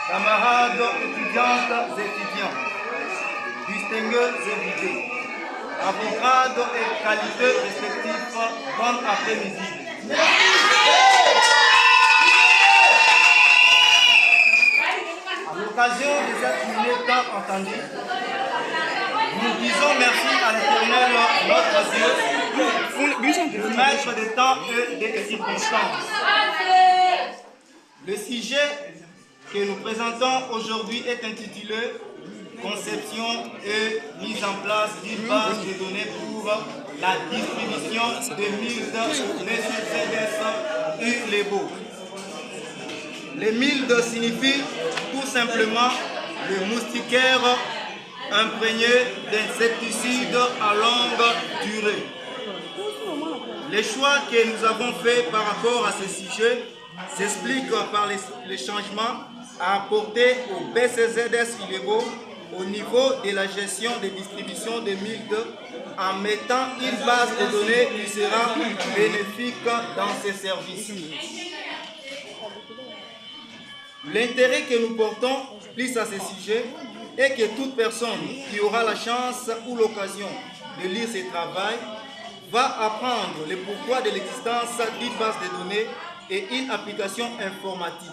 camarades étudiantes et étudiants, distingués invités, à vos grades et qualités respectifs, bon après-midi. À l'occasion de cette journée tant entendue, nous disons merci à l'Éternel, notre Dieu, le maître des temps et des circonstances. Le sujet que nous présentons aujourd'hui est intitulé « Conception et mise en place d'une base de données pour la distribution des mildes Mercedes ULEBO ». Les mildes signifient tout simplement le moustiquaire imprégné d'insecticides à longue durée. Les choix que nous avons faits par rapport à ce sujet s'expliquent par les changements à apporter au BCZS ULEBO au niveau de la gestion des distributions des mildes en mettant une base de données qui sera bénéfique dans ces services. L'intérêt que nous portons plus à ce sujet est que toute personne qui aura la chance ou l'occasion de lire ce travail va apprendre le pourquoi de l'existence d'une base de données et une application informatique.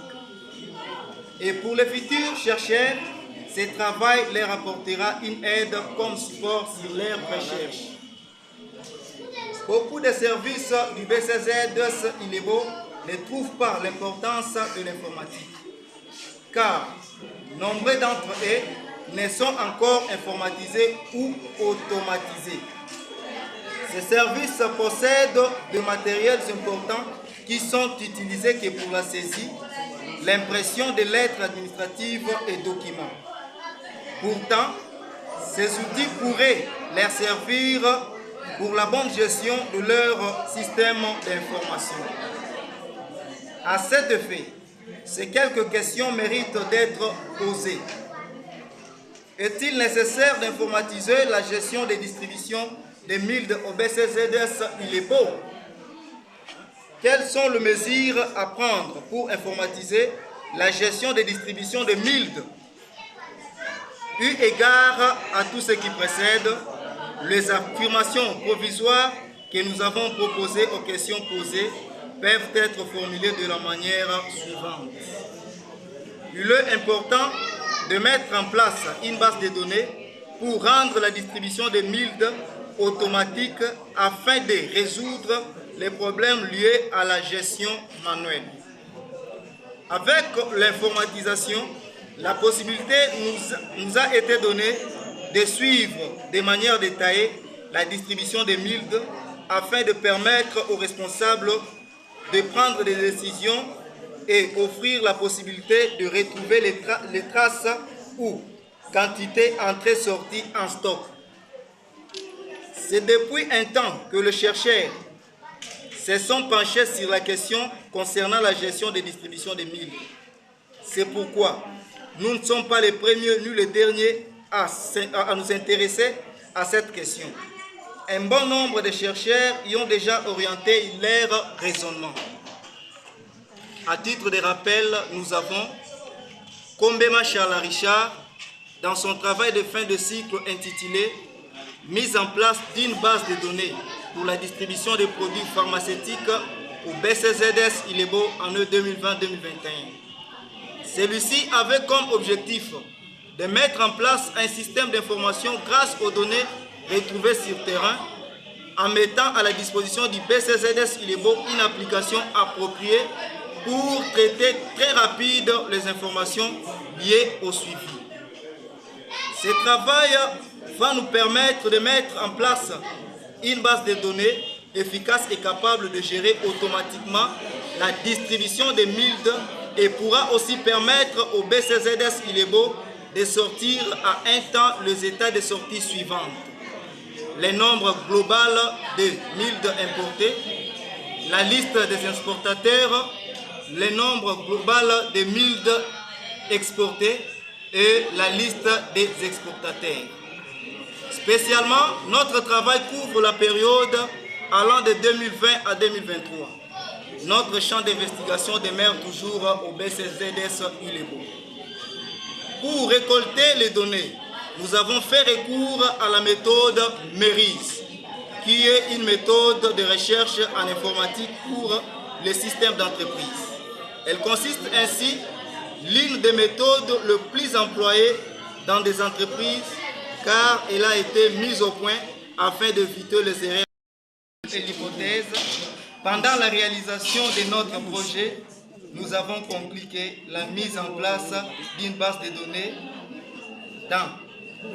Et pour les futurs chercheurs, ce travail leur apportera une aide comme support sur leurs recherches. Beaucoup de services du BCZS ULEBO ne trouvent pas l'importance de l'informatique, car nombreux d'entre eux ne sont encore informatisés ou automatisés. Ces services possèdent des matériels importants qui sont utilisés que pour la saisie, l'impression de lettres administratives et documents. Pourtant, ces outils pourraient leur servir pour la bonne gestion de leur système d'information. À cet effet, ces quelques questions méritent d'être posées. Est-il nécessaire d'informatiser la gestion des distributions des mildes au BCZS ULEBO? Quelles sont les mesures à prendre pour informatiser la gestion des distributions des mildes? Eu égard à tout ce qui précède, les affirmations provisoires que nous avons proposées aux questions posées peuvent être formulées de la manière suivante. Il est important de mettre en place une base de données pour rendre la distribution des mildes automatique afin de résoudre les problèmes liés à la gestion manuelle. Avec l'informatisation, la possibilité nous a été donnée de suivre de manière détaillée la distribution des mildes afin de permettre aux responsables de prendre des décisions et offrir la possibilité de retrouver les traces ou quantités entrées-sorties en stock. C'est depuis un temps que les chercheurs se sont penchés sur la question concernant la gestion des distributions des mildes. C'est pourquoi nous ne sommes pas les premiers ni les derniers à nous intéresser à cette question. Un bon nombre de chercheurs y ont déjà orienté leur raisonnement. À titre de rappel, nous avons Kombema Charles Richard, dans son travail de fin de cycle intitulé « Mise en place d'une base de données pour la distribution des produits pharmaceutiques au BCZS ULEBO en 2020-2021 ». Celui-ci avait comme objectif de mettre en place un système d'information grâce aux données retrouvées sur terrain, en mettant à la disposition du BCZS ULEBO une application appropriée pour traiter très rapide les informations liées au suivi. Ce travail va nous permettre de mettre en place une base de données efficace et capable de gérer automatiquement la distribution des mildes et pourra aussi permettre au BCZS ULEBO de sortir à un temps les états de sortie suivants. Le nombre global de mildes importés, la liste des exportateurs, le nombre global de mildes exportés et la liste des exportateurs. Spécialement, notre travail couvre la période allant de 2020 à 2023. Notre champ d'investigation demeure toujours au BCZS ULEBO. Pour récolter les données, nous avons fait recours à la méthode MERIS, qui est une méthode de recherche en informatique pour les systèmes d'entreprise. Elle consiste ainsi l'une des méthodes les plus employées dans des entreprises car elle a été mise au point afin d'éviter les erreurs et l'hypothèse. Pendant la réalisation de notre projet, nous avons conclu que la mise en place d'une base de données dans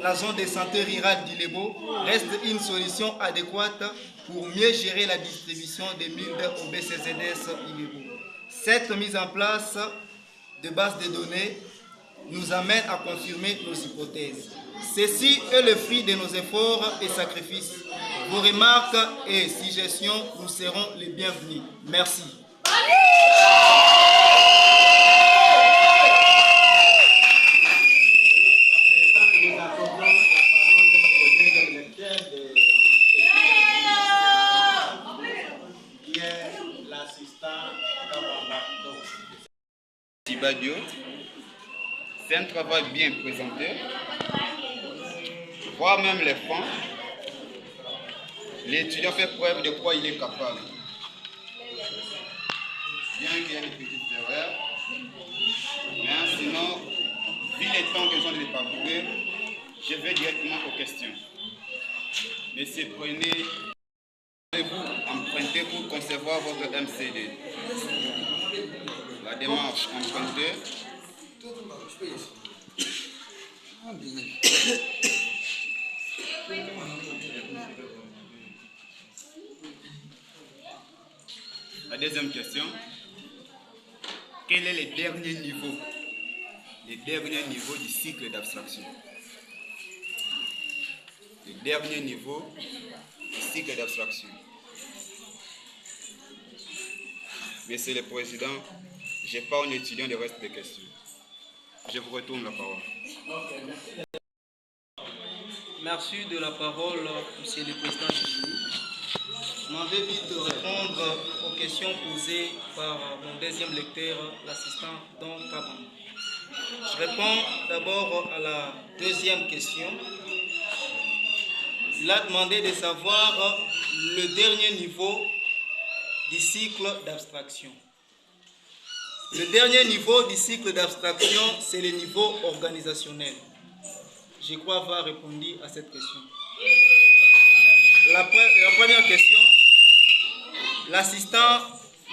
la zone de santé rurale d'Ilebo reste une solution adéquate pour mieux gérer la distribution des MILD au BCZS Ilebo. Cette mise en place de base de données nous amène à confirmer nos hypothèses. Ceci est le fruit de nos efforts et sacrifices. Vos remarques et suggestions nous seront les bienvenues. Merci. Tibadio, c'est un travail bien présenté, voire même les fonds. L'étudiant fait preuve de quoi il est capable. Bien qu'il y ait des petites erreurs, mais sinon, vu les temps que j'ai de parcourir, je vais directement aux questions. Monsieur, prenez-vous emprunter pour concevoir votre MCD. La démarche empruntée. La deuxième question. Quel est le dernier niveau? Le dernier niveau du cycle d'abstraction. Le dernier niveau du cycle d'abstraction. Monsieur le Président, je n'ai pas un étudiant de reste des questions. Je vous retourne la parole. Merci de la parole, Monsieur le Président du jury. Je m'en vais vite répondre aux questions posées par mon deuxième lecteur, l'assistant Don Kaban. Je réponds d'abord à la deuxième question. Il a demandé de savoir le dernier niveau du cycle d'abstraction. Le dernier niveau du cycle d'abstraction, c'est le niveau organisationnel. Je crois avoir répondu à cette question. La première question, l'assistant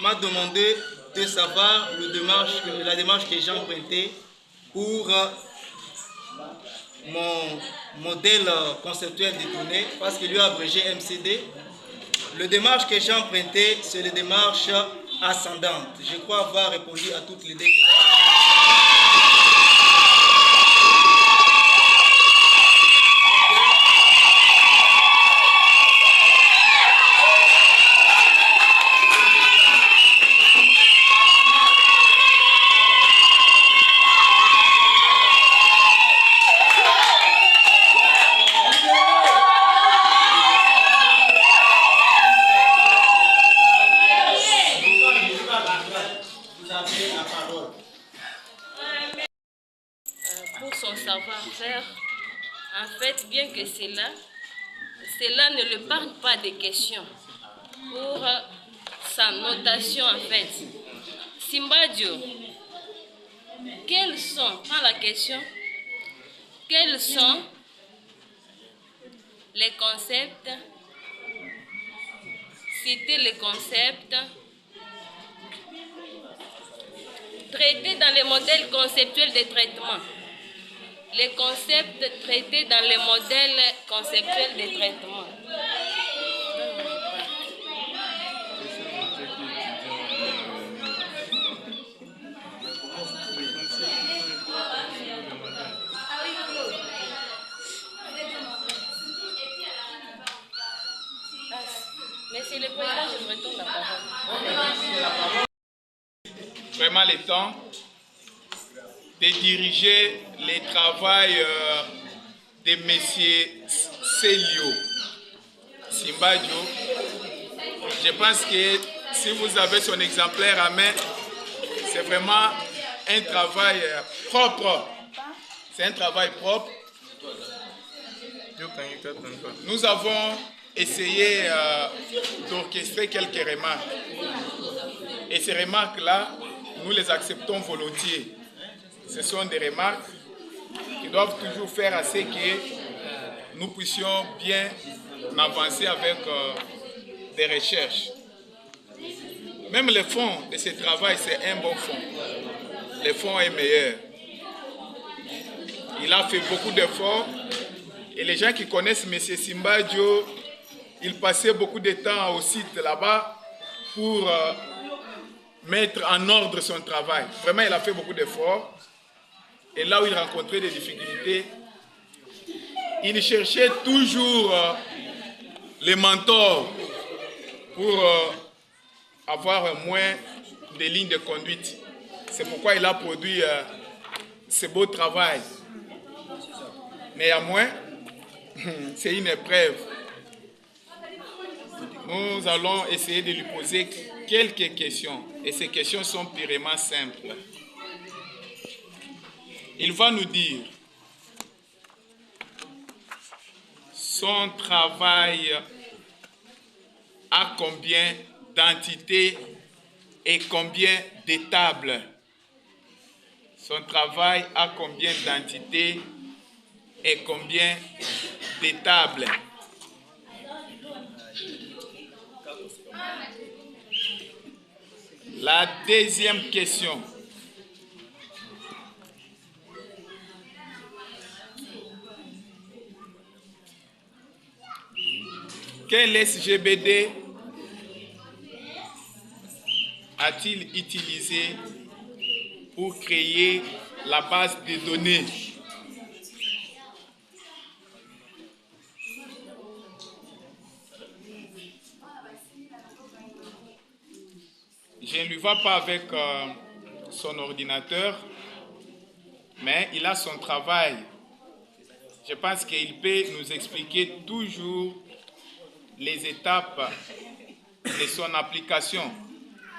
m'a demandé de savoir la démarche que j'ai empruntée pour mon modèle conceptuel des données, parce qu'il lui a abrégé MCD. Le démarche que j'ai emprunté, c'est la démarche ascendante. Je crois avoir répondu à toutes les deux questions. Pour son savoir-faire, en fait, bien que cela ne le parle pas des questions. Pour sa notation, en fait, Simbadio, quels sont, dans la question, quels sont les concepts, citer les concepts traités dans les modèles conceptuels de traitement. Les concepts traités dans les modèles conceptuels de traitement. Monsieur le Président, je vous retourne la parole. Vraiment le temps de diriger les travaux de M. Célio Simbadio. Je pense que si vous avez son exemplaire à main, c'est vraiment un travail propre C'est un travail propre. Nous avons essayé d'orchestrer quelques remarques. Et ces remarques-là, nous les acceptons volontiers. Ce sont des remarques qui doivent toujours faire à ce que nous puissions bien avancer avec des recherches. Même le fond de ce travail, c'est un bon fond. Le fond est meilleur. Il a fait beaucoup d'efforts. Et les gens qui connaissent M. Simbadio, il passait beaucoup de temps au site là-bas pour mettre en ordre son travail. Vraiment, il a fait beaucoup d'efforts. Et là où il rencontrait des difficultés, il cherchait toujours les mentors pour avoir moins de lignes de conduite. C'est pourquoi il a produit ce beau travail. Néanmoins, c'est une épreuve. Nous allons essayer de lui poser quelques questions. Et ces questions sont purement simples. Il va nous dire son travail a combien d'entités et combien d'étables. Son travail a combien d'entités et combien d'étables. La deuxième question. Quel SGBD a-t-il utilisé pour créer la base de données? Je ne lui vois pas avec son ordinateur, mais il a son travail. Je pense qu'il peut nous expliquer toujours les étapes de son application,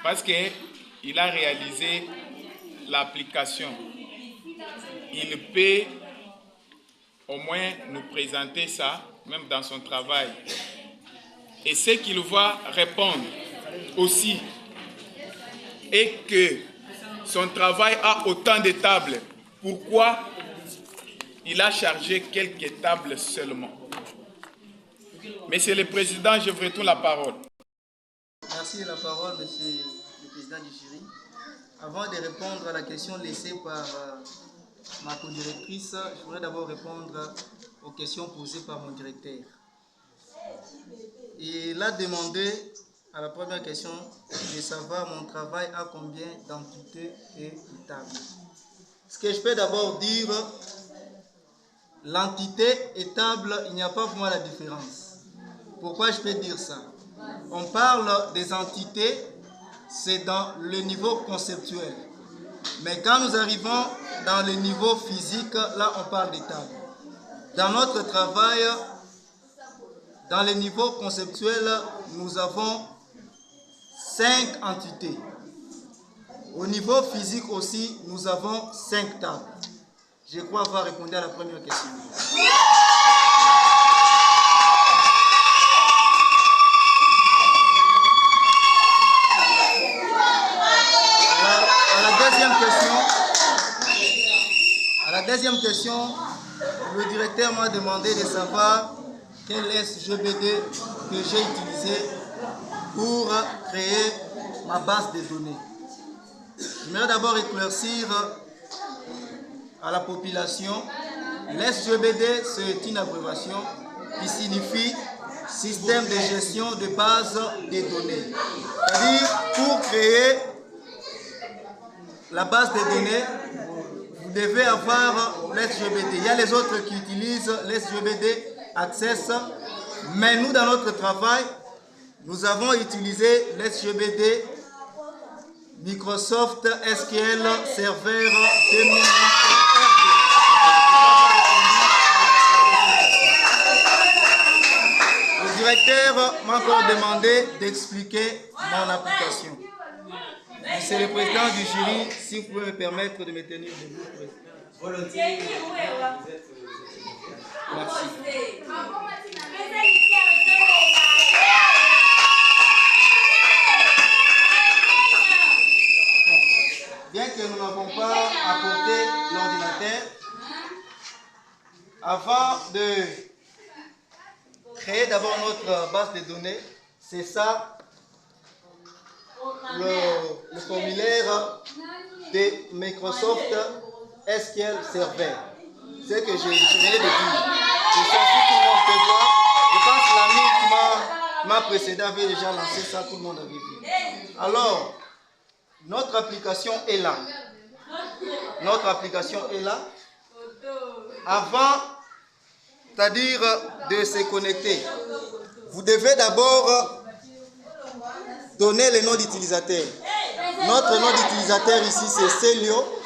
parce qu'il a réalisé l'application. Il peut au moins nous présenter ça, même dans son travail. Et ce qu'il va répondre aussi est que son travail a autant de tables. Pourquoi il a chargé quelques tables seulement? Monsieur le Président, je vous retourne la parole. Merci de la parole, Monsieur le Président du jury. Avant de répondre à la question laissée par ma co-directrice, je voudrais d'abord répondre aux questions posées par mon directeur. Il a demandé à la première question de savoir mon travail a combien d'entités et d'étables. Ce que je peux d'abord dire, l'entité et table, il n'y a pas vraiment la différence. Pourquoi je peux dire ça? On parle des entités, c'est dans le niveau conceptuel. Mais quand nous arrivons dans le niveau physique, là on parle des tables. Dans notre travail, dans le niveau conceptuel, nous avons 5 entités. Au niveau physique aussi, nous avons 5 tables. Je crois avoir répondu à la première question. À la deuxième question, le directeur m'a demandé de savoir quel SGBD que j'ai utilisé pour créer ma base de données. J'aimerais d'abord éclaircir à la population, l'SGBD c'est une abréviation qui signifie système de gestion de base de données. C'est-à-dire, pour créer la base de données, vous devez avoir l'SGBD. Il y a les autres qui utilisent l'SGBD Access, mais nous, dans notre travail, nous avons utilisé l'SGBD Microsoft SQL Server 2008. Le directeur m'a encore demandé d'expliquer mon application. Monsieur le Président du jury, si vous pouvez me permettre de me tenir debout. volontiers. Vous êtes merci. Bien que nous n'avons pas apporté l'ordinateur, avant de créer d'abord notre base de données, c'est ça le formulaire de Microsoft SQL Server. C'est que je venais de dire. C'est ça, si tout le monde peut voir. Je pense que l'ami qui m'a précédé avait déjà lancé ça, tout le monde avait vu. Alors, notre application est là. Notre application est là. Avant, c'est-à-dire de se connecter, vous devez d'abord donner le nom d'utilisateur. Notre nom d'utilisateur ici, c'est Célio.